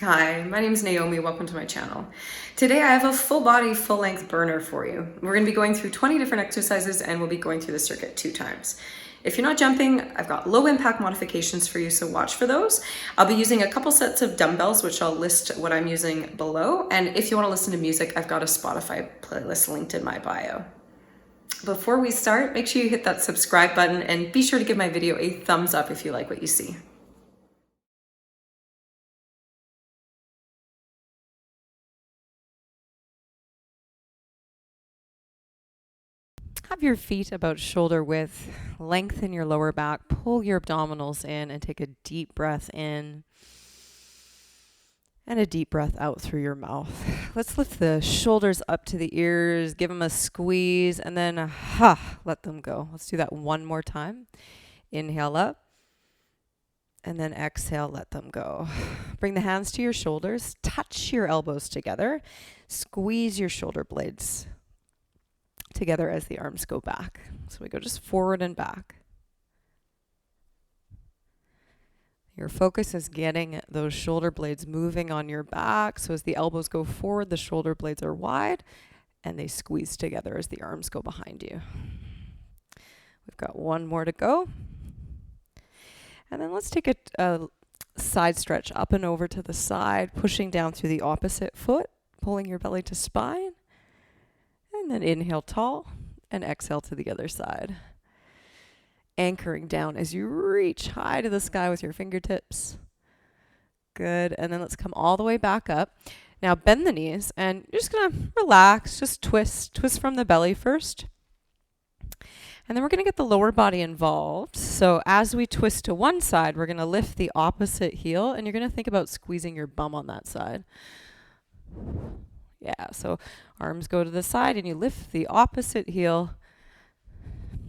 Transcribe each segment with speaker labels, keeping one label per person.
Speaker 1: Hi, my name is Naomi. Welcome to my channel. Today I have a full body, full length burner for you. We're going to be going through 20 different exercises and we'll be going through the circuit 2 times. If you're not jumping, I've got low impact modifications for you, so watch for those. I'll be using a couple sets of dumbbells, which I'll list what I'm using below. And if you want to listen to music, I've got a Spotify playlist linked in my bio. Before we start, make sure you hit that subscribe button and be sure to give my video a thumbs up if you like what you see.
Speaker 2: Have your feet about shoulder width, lengthen your lower back, pull your abdominals in and take a deep breath in and a deep breath out through your mouth. Let's lift the shoulders up to the ears, give them a squeeze, and then let them go. Let's do that one more time. Inhale up, and then exhale, let them go. Bring the hands to your shoulders, touch your elbows together, squeeze your shoulder blades together as the arms go back. So we go just forward and back. Your focus is getting those shoulder blades moving on your back. So as the elbows go forward, the shoulder blades are wide and they squeeze together as the arms go behind you. We've got one more to go. And then let's take a side stretch up and over to the side, pushing down through the opposite foot, pulling your belly to spine. And then inhale tall and exhale to the other side. Anchoring down as you reach high to the sky with your fingertips. Good. And then let's come all the way back up. Now bend the knees and you're just going to relax, just twist. Twist from the belly first. And then we're going to get the lower body involved. So as we twist to one side, we're going to lift the opposite heel and you're going to think about squeezing your bum on that side. Yeah, so arms go to the side and you lift the opposite heel.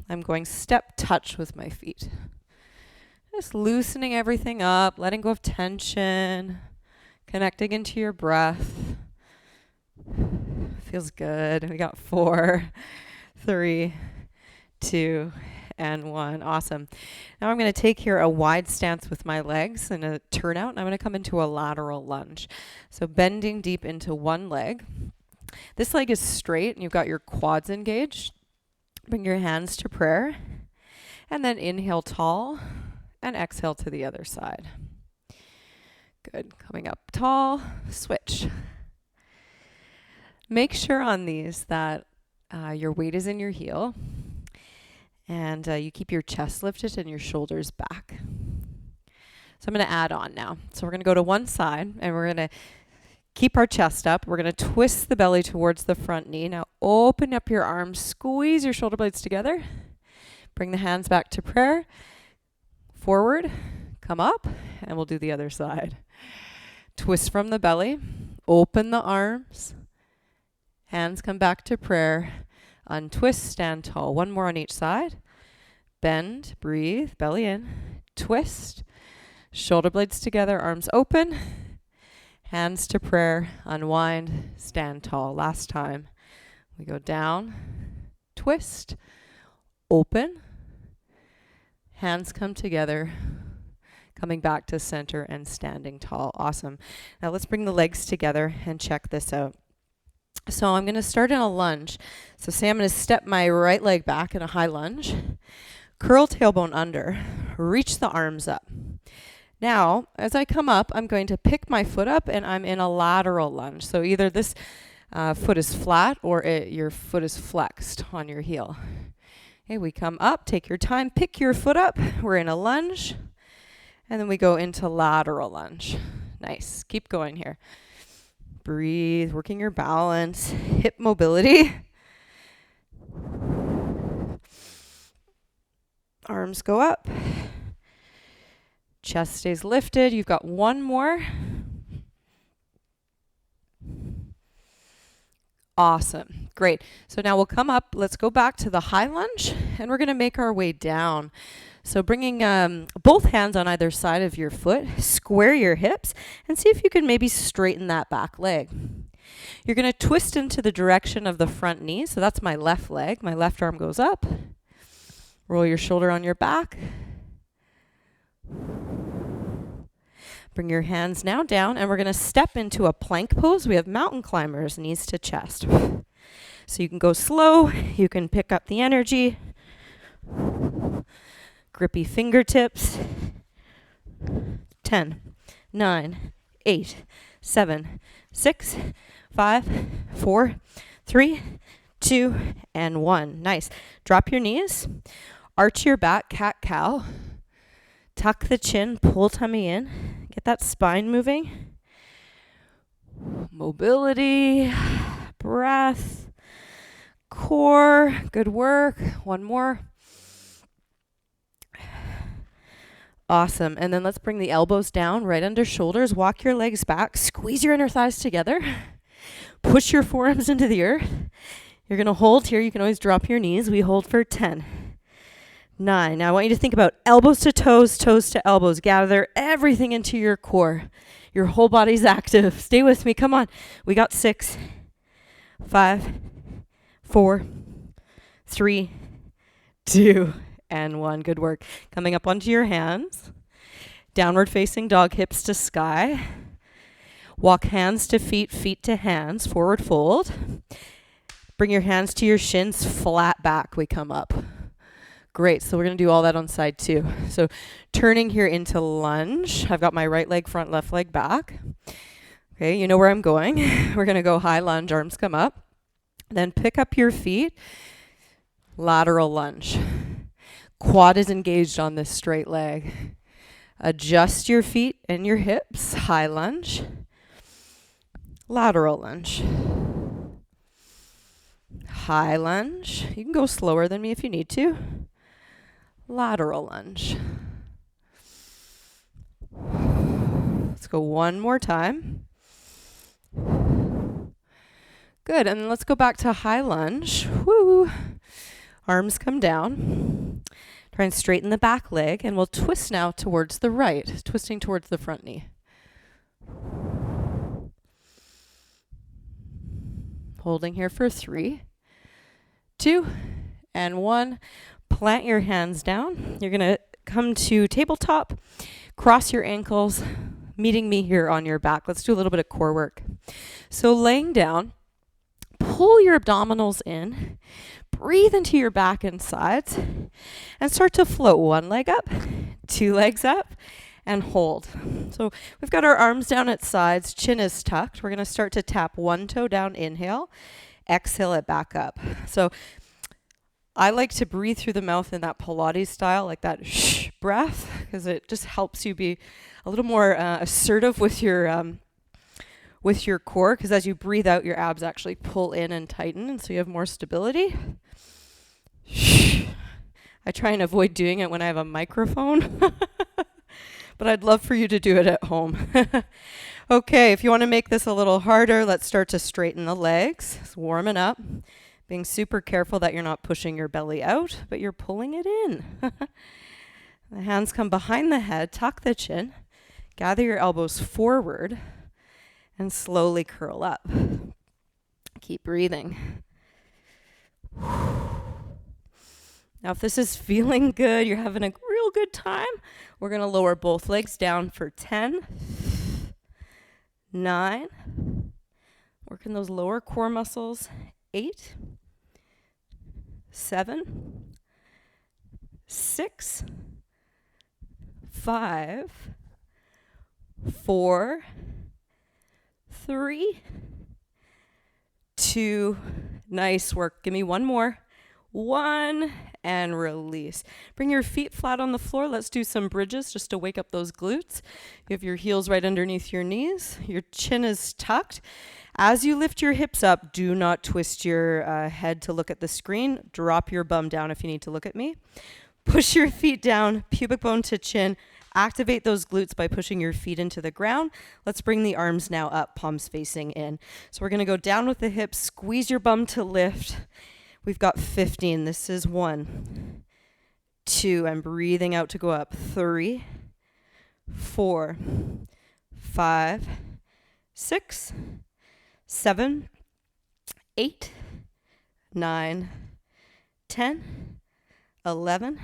Speaker 2: I'm going step touch with my feet. Just loosening everything up, letting go of tension, connecting into your breath. Feels good. We got 4, 3, 2, and 1. Awesome. Now I'm going to take here a wide stance with my legs and a turnout, and I'm going to come into a lateral lunge. So bending deep into one leg. This leg is straight, and you've got your quads engaged. Bring your hands to prayer, and then inhale tall, and exhale to the other side. Good. Coming up tall, switch. Make sure on these that your weight is in your heel. And you keep your chest lifted and your shoulders back. So I'm going to add on now. So we're going to go to one side and we're going to keep our chest up. We're going to twist the belly towards the front knee. Now open up your arms, squeeze your shoulder blades together. Bring the hands back to prayer. Forward, come up, and we'll do the other side. Twist from the belly, open the arms. Hands come back to prayer. Untwist, stand tall. One more on each side. Bend, breathe, belly in. Twist. Shoulder blades together, arms open. Hands to prayer. Unwind, stand tall. Last time. We go down. Twist. Open. Hands come together. Coming back to center and standing tall. Awesome. Now let's bring the legs together and check this out. So I'm going to start in a lunge. So say I'm going to step my right leg back in a high lunge. Curl tailbone under. Reach the arms up. Now, as I come up, I'm going to pick my foot up and I'm in a lateral lunge. So either this foot is flat or your foot is flexed on your heel. Okay, we come up, take your time, pick your foot up. We're in a lunge. And then we go into lateral lunge. Nice. Keep going here. Breathe, working your balance, hip mobility. Arms go up. Chest stays lifted. You've got one more. Awesome. Great. So now we'll come up. Let's go back to the high lunge, and we're going to make our way down. So bringing both hands on either side of your foot, square your hips, and see if you can maybe straighten that back leg. You're going to twist into the direction of the front knee. So that's my left leg. My left arm goes up. Roll your shoulder on your back. Bring your hands now down, and we're going to step into a plank pose. We have mountain climbers, knees to chest. So you can go slow, you can pick up the energy. Grippy fingertips. 10, 9, 8, 7, 6, 5, 4, 3, 2, and 1. Nice. Drop your knees. Arch your back, cat-cow. Tuck the chin, pull tummy in. Get that spine moving. Mobility, breath, core. Good work. One more. Awesome. And then let's bring the elbows down, right under shoulders. Walk your legs back. Squeeze your inner thighs together. Push your forearms into the earth. You're going to hold here. You can always drop your knees. We hold for 10, 9. Now I want you to think about elbows to toes, toes to elbows. Gather everything into your core. Your whole body's active. Stay with me. Come on. We got 6, 5, 4, 3, 2, and 1. Good work. Coming up onto your hands. Downward facing dog, hips to sky. Walk hands to feet, feet to hands. Forward fold. Bring your hands to your shins, flat back. We come up. Great. So we're going to do all that on side 2. So turning here into lunge. I've got my right leg front, left leg back. Okay, you know where I'm going. We're going to go high lunge, arms come up. Then pick up your feet. Lateral lunge. Quad is engaged on this straight leg. Adjust your feet and your hips. High lunge. Lateral lunge. High lunge. You can go slower than me if you need to. Lateral lunge. Let's go one more time. Good. And then let's go back to high lunge. Woo. Arms come down. Try and straighten the back leg, and we'll twist now towards the right, twisting towards the front knee. Holding here for 3, 2, and 1. Plant your hands down. You're going to come to tabletop, cross your ankles, meeting me here on your back. Let's do a little bit of core work. So laying down, pull your abdominals in. Breathe into your back and sides and start to float. One leg up, 2 legs up, and hold. So we've got our arms down at sides, chin is tucked. We're going to start to tap one toe down, inhale, exhale it back up. So I like to breathe through the mouth in that Pilates style, like that shh breath, because it just helps you be a little more assertive with your core, because as you breathe out, your abs actually pull in and tighten, and so you have more stability. I try and avoid doing it when I have a microphone, but I'd love for you to do it at home. Okay, if you want to make this a little harder, let's start to straighten the legs. It's warming up, being super careful that you're not pushing your belly out, but you're pulling it in. The hands come behind the head, tuck the chin, gather your elbows forward, and slowly curl up. Keep breathing. Now, if this is feeling good, you're having a real good time, we're going to lower both legs down for 10, 9, working those lower core muscles, 8, 7, 6, 5, 4, 3, 2, nice work. Give me one more. 1, and release. Bring your feet flat on the floor. Let's do some bridges just to wake up those glutes. You have your heels right underneath your knees. Your chin is tucked. As you lift your hips up, do not twist your head to look at the screen. Drop your bum down if you need to look at me. Push your feet down, pubic bone to chin. Activate those glutes by pushing your feet into the ground. Let's bring the arms now up, palms facing in. So we're going to go down with the hips, squeeze your bum to lift. We've got 15. This is 1, 2. I'm breathing out to go up. 3, 4, 5, 6, 7, 8, 9, 10, 11,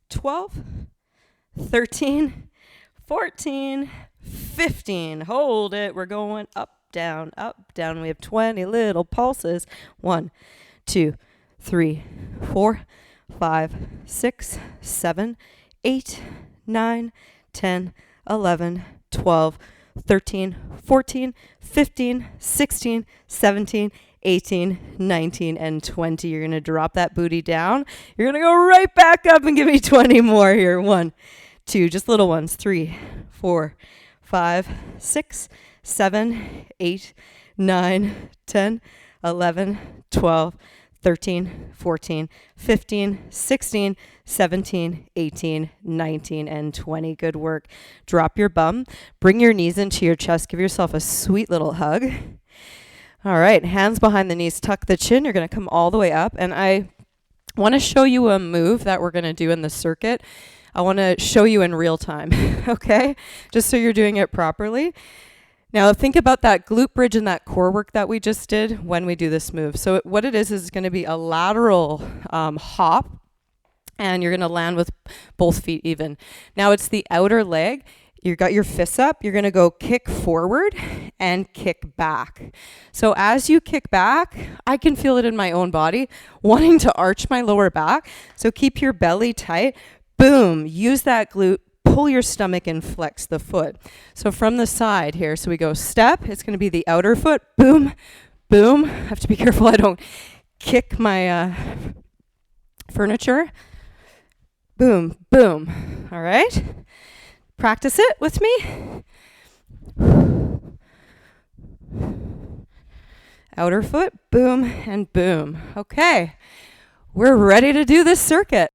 Speaker 2: 12, 13, 14, 15. Hold it. We're going up, down, up, down. We have 20 little pulses. 1, 2, 3, 4, 5, 6, 7, 8, 9, 10, 11, 12, 13, 14, 15, 16, 17, 18, 19, and 20. You're going to drop that booty down. You're going to go right back up and give me 20 more here. 1, 2, just little ones. 3, 4, 5, 6, 7, 8, 9, 10, 11, 12, 13, 14, 15, 16, 17, 18, 19, and 20. Good work. Drop your bum. Bring your knees into your chest. Give yourself a sweet little hug. All right, hands behind the knees. Tuck the chin. You're going to come all the way up. And I want to show you a move that we're going to do in the circuit. I want to show you in real time, okay? Just so you're doing it properly. Now think about that glute bridge and that core work that we just did when we do this move. So what it is going to be a lateral hop, and you're going to land with both feet even. Now it's the outer leg. You've got your fists up. You're going to go kick forward and kick back. So as you kick back, I can feel it in my own body, wanting to arch my lower back. So keep your belly tight. Boom, use that glute, pull your stomach and flex the foot. So from the side here, so we go step, it's going to be the outer foot, boom, boom. I have to be careful I don't kick my furniture. Boom, boom. All right? Practice it with me. Outer foot, boom, and boom. Okay, we're ready to do this circuit.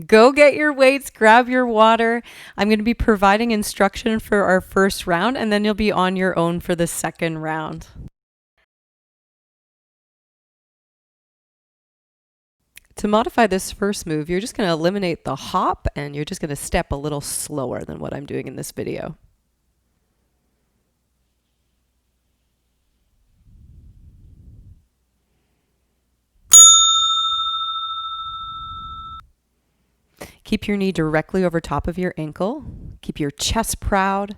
Speaker 2: Go get your weights, grab your water. I'm going to be providing instruction for our first round, and then you'll be on your own for the second round. To modify this first move, you're just going to eliminate the hop, and you're just going to step a little slower than what I'm doing in this video. Keep your knee directly over top of your ankle. Keep your chest proud.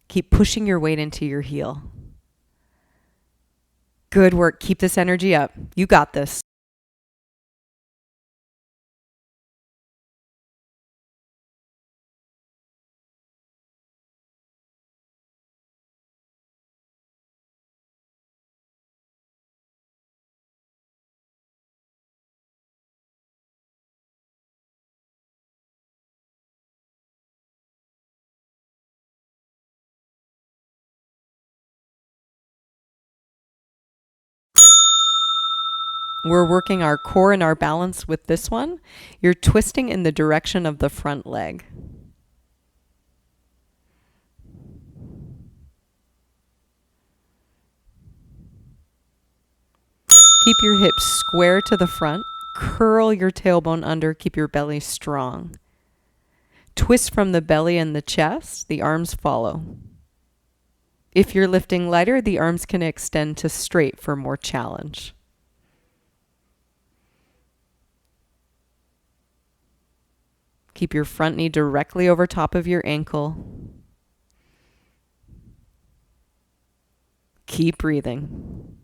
Speaker 2: Keep pushing your weight into your heel. Good work. Keep this energy up. You got this. We're working our core and our balance with this one. You're twisting in the direction of the front leg. Keep your hips square to the front. Curl your tailbone under. Keep your belly strong. Twist from the belly and the chest. The arms follow. If you're lifting lighter, the arms can extend to straight for more challenge. Keep your front knee directly over top of your ankle. Keep breathing.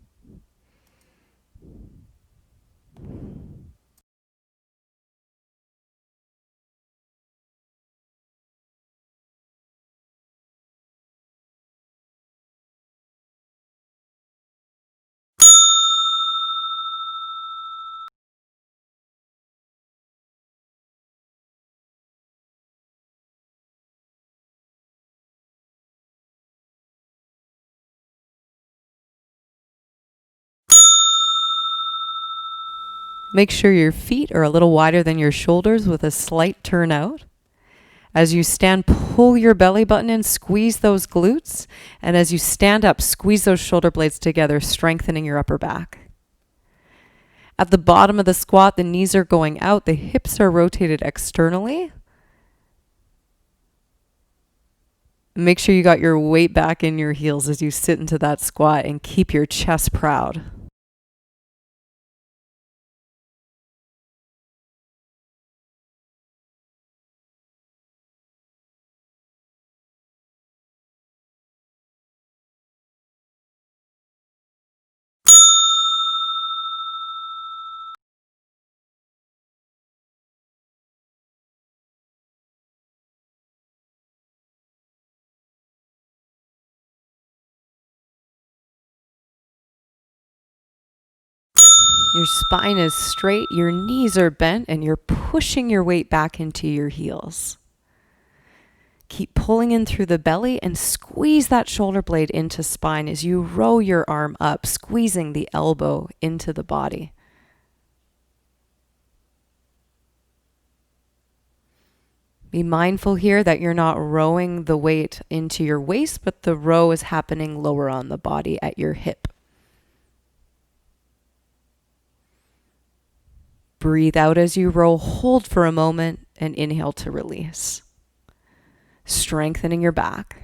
Speaker 2: Make sure your feet are a little wider than your shoulders with a slight turn out. As you stand, pull your belly button in, squeeze those glutes. And as you stand up, squeeze those shoulder blades together, strengthening your upper back. At the bottom of the squat, the knees are going out, the hips are rotated externally. Make sure you got your weight back in your heels as you sit into that squat, and keep your chest proud. Your spine is straight, your knees are bent, and you're pushing your weight back into your heels. Keep pulling in through the belly and squeeze that shoulder blade into spine as you row your arm up, squeezing the elbow into the body. Be mindful here that you're not rowing the weight into your waist, but the row is happening lower on the body at your hip. Breathe out as you row, hold for a moment, and inhale to release. Strengthening your back.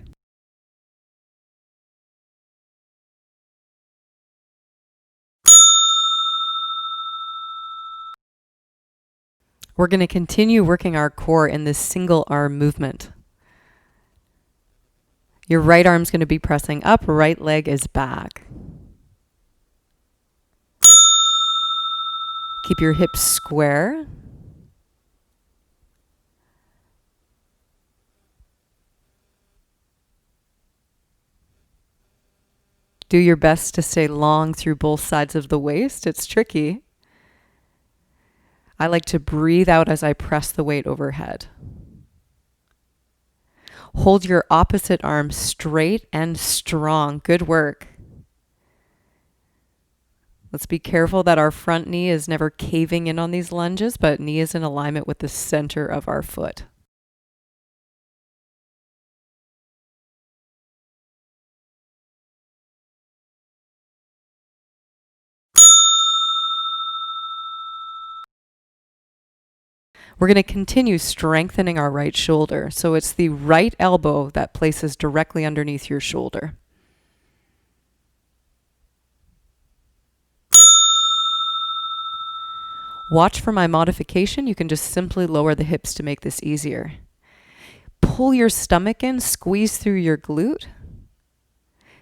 Speaker 2: We're going to continue working our core in this single arm movement. Your right arm's going to be pressing up, right leg is back. Keep your hips square. Do your best to stay long through both sides of the waist. It's tricky. I like to breathe out as I press the weight overhead. Hold your opposite arm straight and strong. Good work. Let's be careful that our front knee is never caving in on these lunges, but knee is in alignment with the center of our foot. We're going to continue strengthening our right shoulder. So it's the right elbow that places directly underneath your shoulder. Watch for my modification. You can just simply lower the hips to make this easier. Pull your stomach in, squeeze through your glute.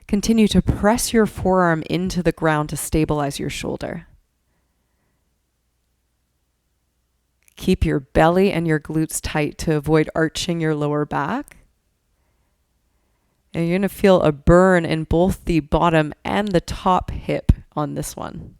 Speaker 2: Continue to press your forearm into the ground to stabilize your shoulder. Keep your belly and your glutes tight to avoid arching your lower back. And you're going to feel a burn in both the bottom and the top hip on this one.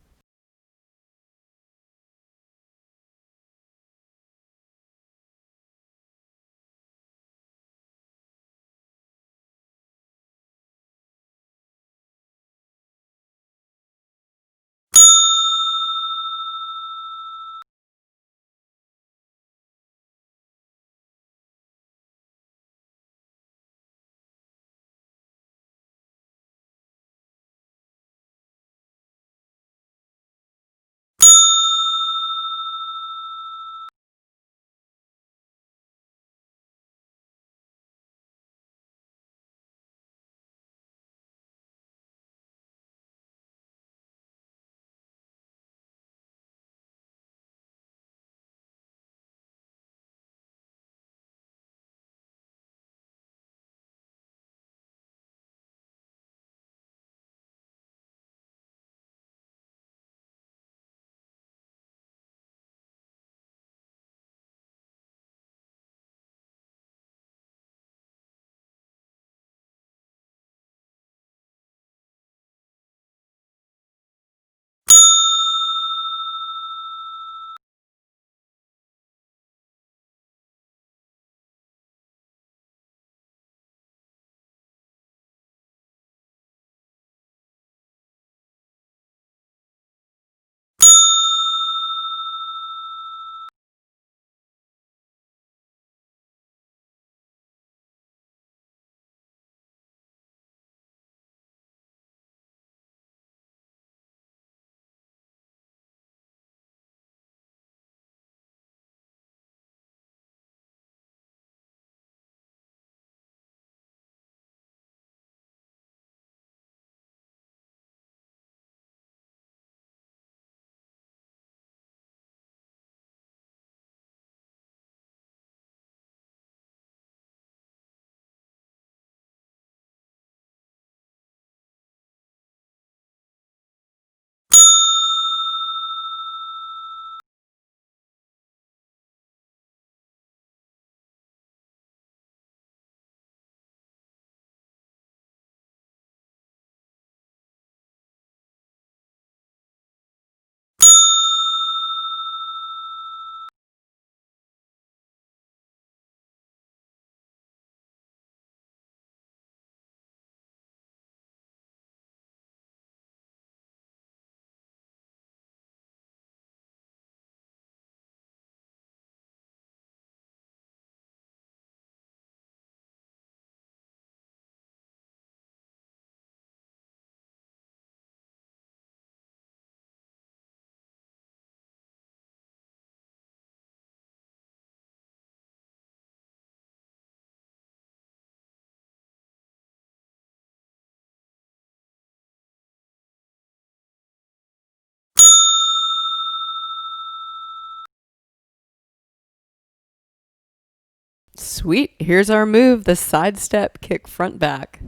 Speaker 2: Sweet. Here's our move, the side step kick front back.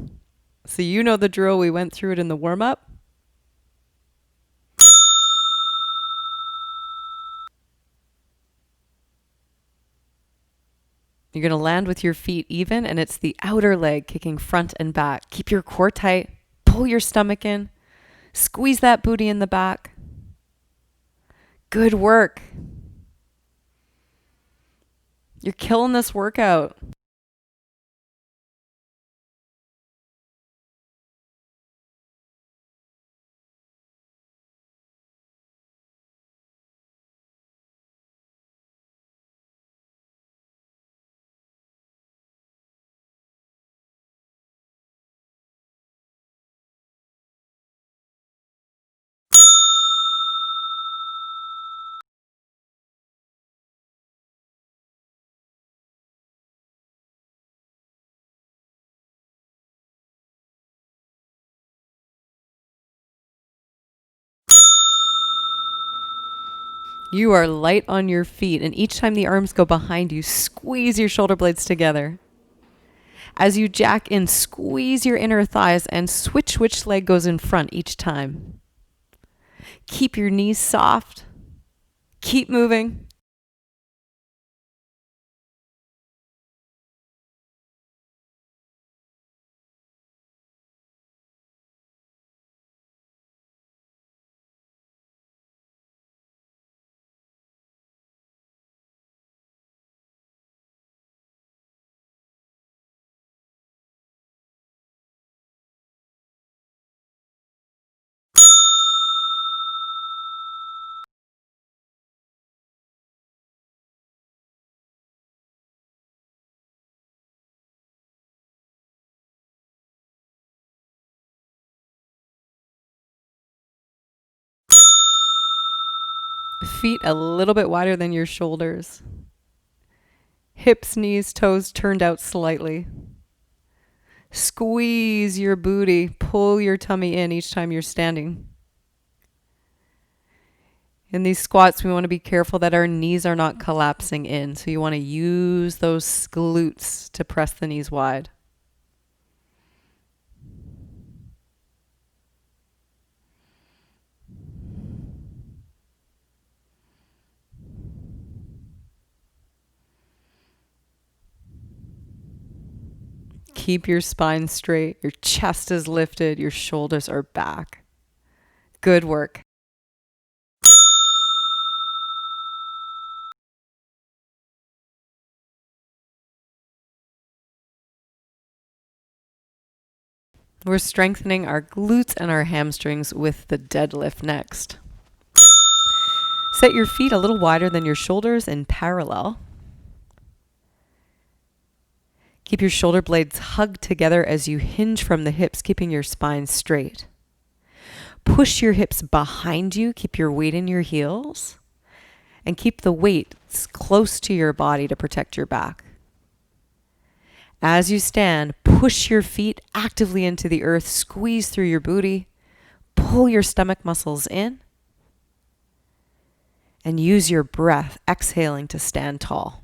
Speaker 2: So you know the drill. We went through it in the warm-up. You're going to land with your feet even, and it's the outer leg kicking front and back. Keep your core tight. Pull your stomach in. Squeeze that booty in the back. Good work. You're killing this workout. You are light on your feet, and each time the arms go behind you, squeeze your shoulder blades together. As you jack in, squeeze your inner thighs and switch which leg goes in front each time. Keep your knees soft. Keep moving. Feet a little bit wider than your shoulders. Hips, knees, toes turned out slightly. Squeeze your booty. Pull your tummy in each time you're standing. In these squats, we want to be careful that our knees are not collapsing in. So you want to use those glutes to press the knees wide. Keep your spine straight. Your chest is lifted. Your shoulders are back. Good work. We're strengthening our glutes and our hamstrings with the deadlift next. Set your feet a little wider than your shoulders in parallel. Keep your shoulder blades hugged together as you hinge from the hips, keeping your spine straight. Push your hips behind you. Keep your weight in your heels. And keep the weight close to your body to protect your back. As you stand, push your feet actively into the earth. Squeeze through your booty. Pull your stomach muscles in. And use your breath, exhaling to stand tall.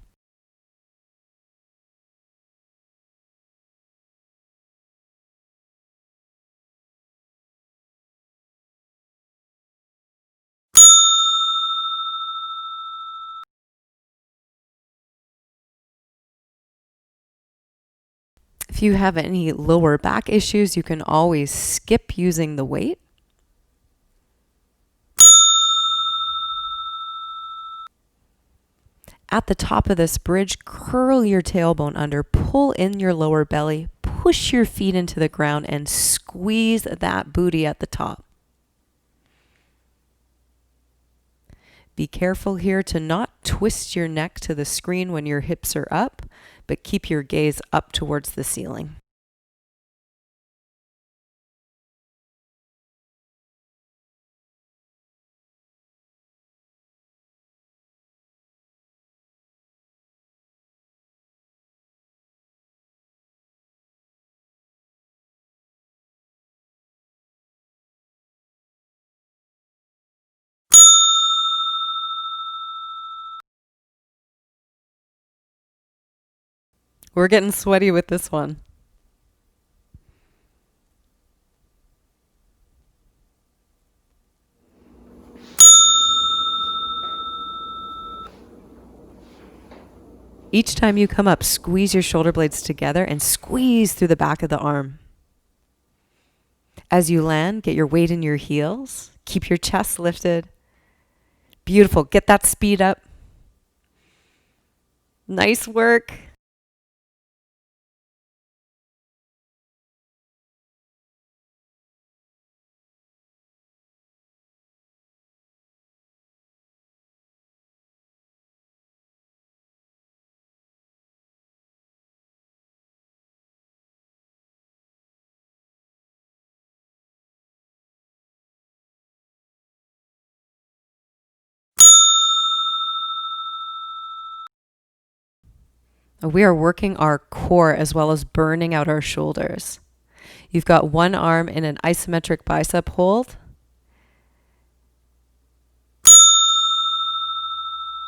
Speaker 2: If you have any lower back issues, you can always skip using the weight. At the top of this bridge, curl your tailbone under, pull in your lower belly, push your feet into the ground, and squeeze that booty at the top. Be careful here to not twist your neck to the screen when your hips are up, but keep your gaze up towards the ceiling. We're getting sweaty with this one. Each time you come up, squeeze your shoulder blades together and squeeze through the back of the arm. As you land, get your weight in your heels. Keep your chest lifted. Beautiful. Get that speed up. Nice work. We are working our core as well as burning out our shoulders. You've got one arm in an isometric bicep hold.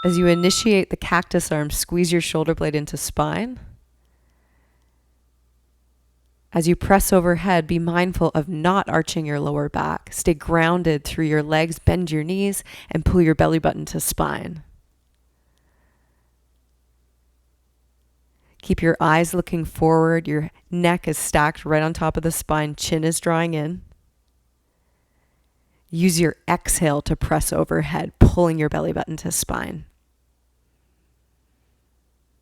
Speaker 2: As you initiate the cactus arm, squeeze your shoulder blade into spine. As you press overhead, be mindful of not arching your lower back. Stay grounded through your legs, bend your knees, and pull your belly button to spine. Keep your eyes looking forward. Your neck is stacked right on top of the spine. Chin is drawing in. Use your exhale to press overhead, pulling your belly button to spine.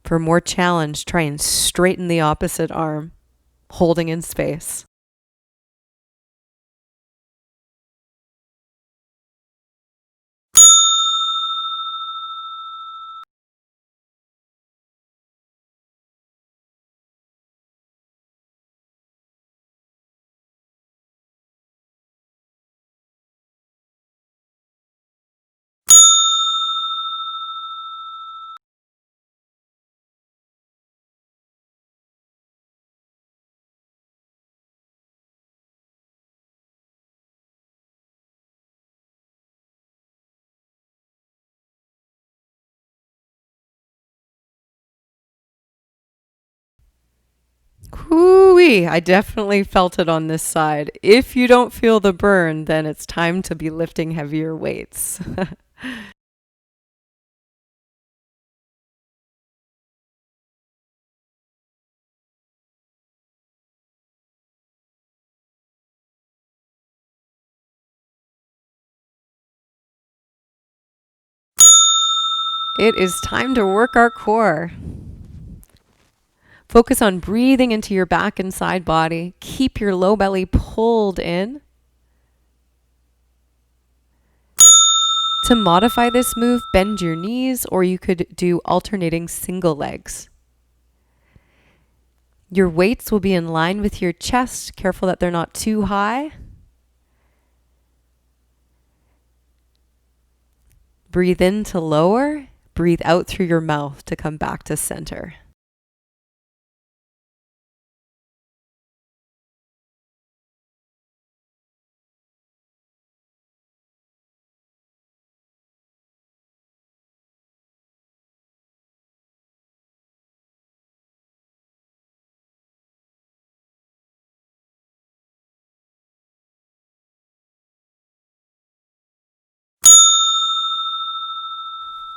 Speaker 2: For more challenge, try and straighten the opposite arm, holding in space. Whoo-wee, I definitely felt it on this side. If you don't feel the burn, then it's time to be lifting heavier weights. It is time to work our core. Focus on breathing into your back and side body. Keep your low belly pulled in. To modify this move, bend your knees, or you could do alternating single legs. Your weights will be in line with your chest. Careful that they're not too high. Breathe in to lower. Breathe out through your mouth to come back to center.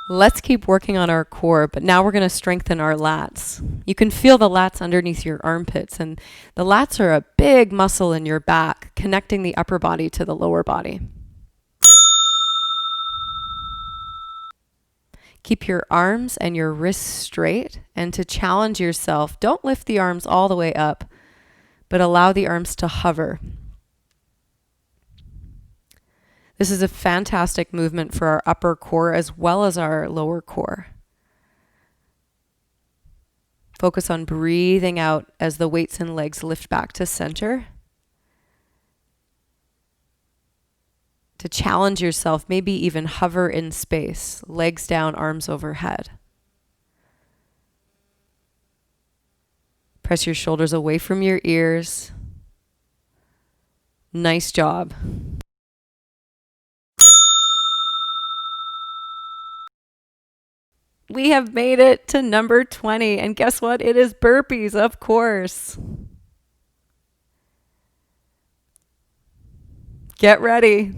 Speaker 2: Let's keep working on our core, but now we're going to strengthen our lats. You can feel the lats underneath your armpits, and the lats are a big muscle in your back, connecting the upper body to the lower body. Keep your arms and your wrists straight, and to challenge yourself, don't lift the arms all the way up, but allow the arms to hover. This is a fantastic movement for our upper core as well as our lower core. Focus on breathing out as the weights and legs lift back to center. To challenge yourself, maybe even hover in space, legs down, arms overhead. Press your shoulders away from your ears. Nice job. We have made it to number 20. And guess what? It is burpees, of course. Get ready.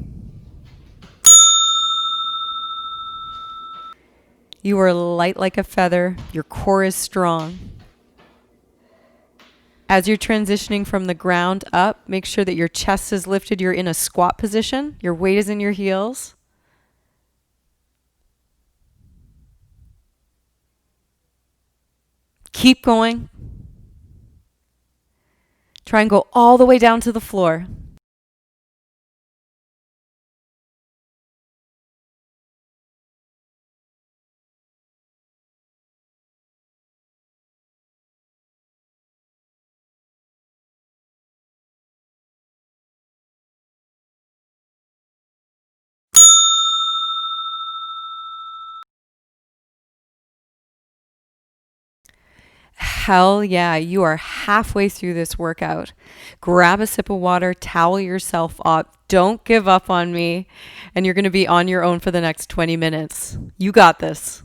Speaker 2: You are light like a feather. Your core is strong. As you're transitioning from the ground up, make sure that your chest is lifted. You're in a squat position. Your weight is in your heels. Keep going. Try and go all the way down to the floor. Hell yeah, you are halfway through this workout. Grab a sip of water, towel yourself up. Don't give up on me. And you're going to be on your own for the next 20 minutes. You got this.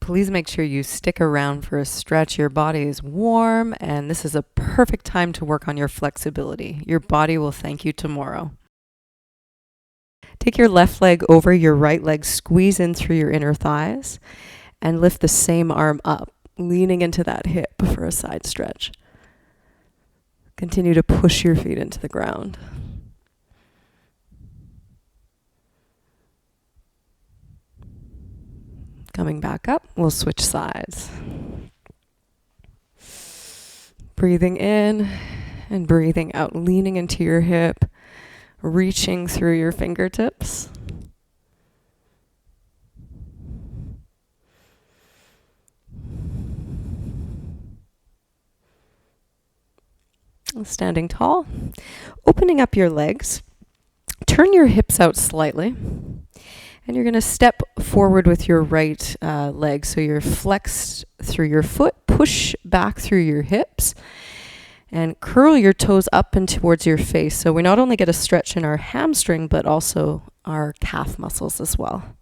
Speaker 2: please make sure you stick around for a stretch. Your body is warm, and this is a perfect time to work on your flexibility. Your body will thank you tomorrow. Take your left leg over your right leg, squeeze in through your inner thighs, and lift the same arm up, leaning into that hip for a side stretch. Continue to push your feet into the ground. Coming back up, we'll switch sides. Breathing in and breathing out, leaning into your hip, reaching through your fingertips. Standing tall, opening up your legs, turn your hips out slightly. And you're going to step forward with your right leg. So you're flexed through your foot, push back through your hips, and curl your toes up and towards your face. So we not only get a stretch in our hamstring, but also our calf muscles as well.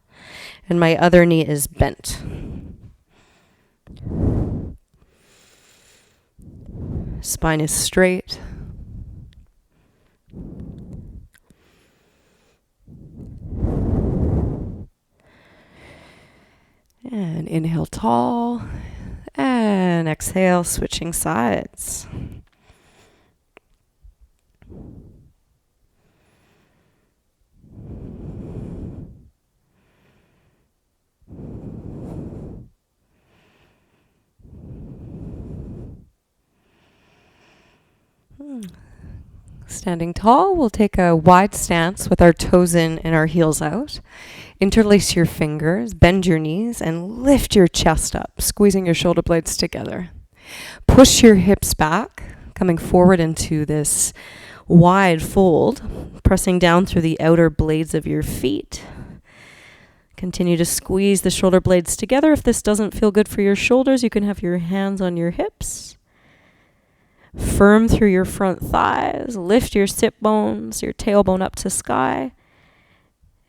Speaker 2: And my other knee is bent. Spine is straight. And inhale tall, and exhale, switching sides. Standing tall, we'll take a wide stance with our toes in and our heels out. Interlace your fingers, bend your knees, and lift your chest up, squeezing your shoulder blades together. Push your hips back, coming forward into this wide fold, pressing down through the outer blades of your feet. Continue to squeeze the shoulder blades together. If this doesn't feel good for your shoulders, you can have your hands on your hips. Firm through your front thighs, lift your sit bones, your tailbone up to sky,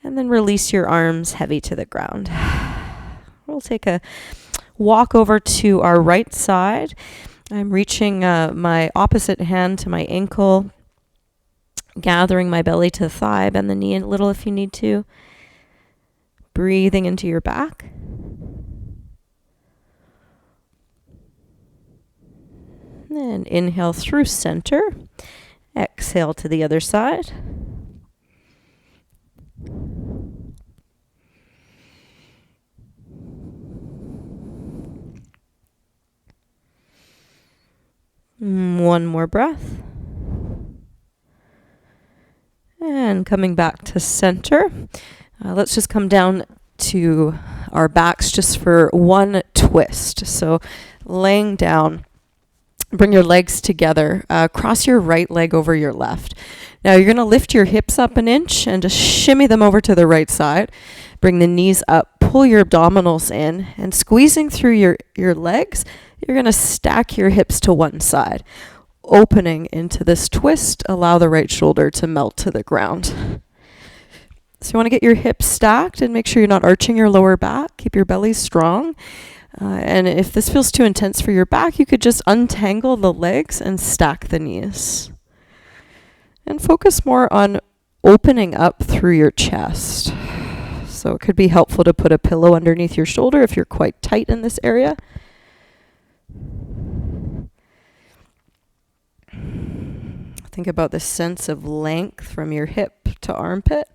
Speaker 2: and then release your arms heavy to the ground. We'll take a walk over to our right side. I'm reaching my opposite hand to my ankle, gathering my belly to thigh, bend the knee a little if you need to. Breathing into your back. And inhale through center. Exhale to the other side. One more breath. And coming back to center. Let's just come down to our backs just for one twist. So laying down. Bring your legs together. Cross your right leg over your left. Now you're going to lift your hips up an inch and just shimmy them over to the right side. Bring the knees up. Pull your abdominals in. And squeezing through your legs, you're going to stack your hips to one side. Opening into this twist, allow the right shoulder to melt to the ground. So you want to get your hips stacked and make sure you're not arching your lower back. Keep your belly strong. And if this feels too intense for your back, you could just untangle the legs and stack the knees. And focus more on opening up through your chest. So it could be helpful to put a pillow underneath your shoulder if you're quite tight in this area. Think about the sense of length from your hip to armpit.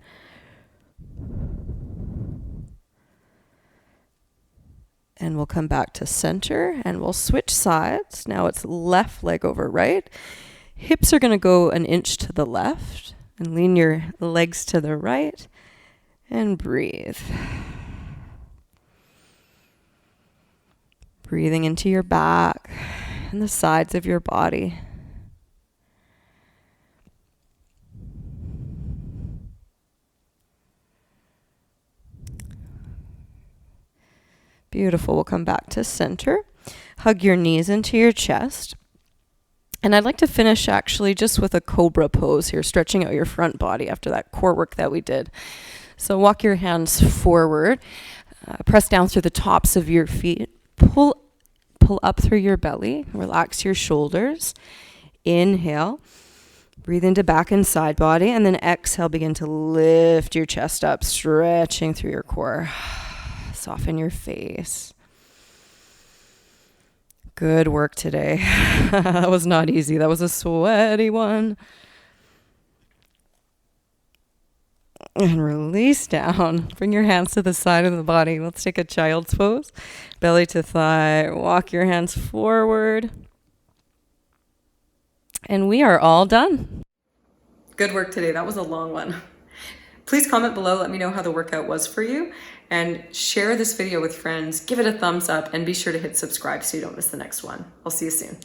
Speaker 2: And we'll come back to center and we'll switch sides. Now it's left leg over right. Hips are going to go an inch to the left and lean your legs to the right and breathe. Breathing into your back and the sides of your body. Beautiful. We'll come back to center. Hug your knees into your chest. And I'd like to finish actually just with a cobra pose here, stretching out your front body after that core work that we did. So walk your hands forward. Press down through the tops of your feet. Pull up through your belly. Relax your shoulders. Inhale. Breathe into back and side body. And then exhale, begin to lift your chest up, stretching through your core. Soften your face. Good work today. That was not easy. That was a sweaty one. And release down. Bring your hands to the side of the body. Let's take a child's pose. Belly to thigh. Walk your hands forward. And we are all done.
Speaker 1: Good work today. That was a long one. Please comment below. Let me know how the workout was for you. And share this video with friends. Give it a thumbs up. And be sure to hit subscribe so you don't miss the next one. I'll see you soon.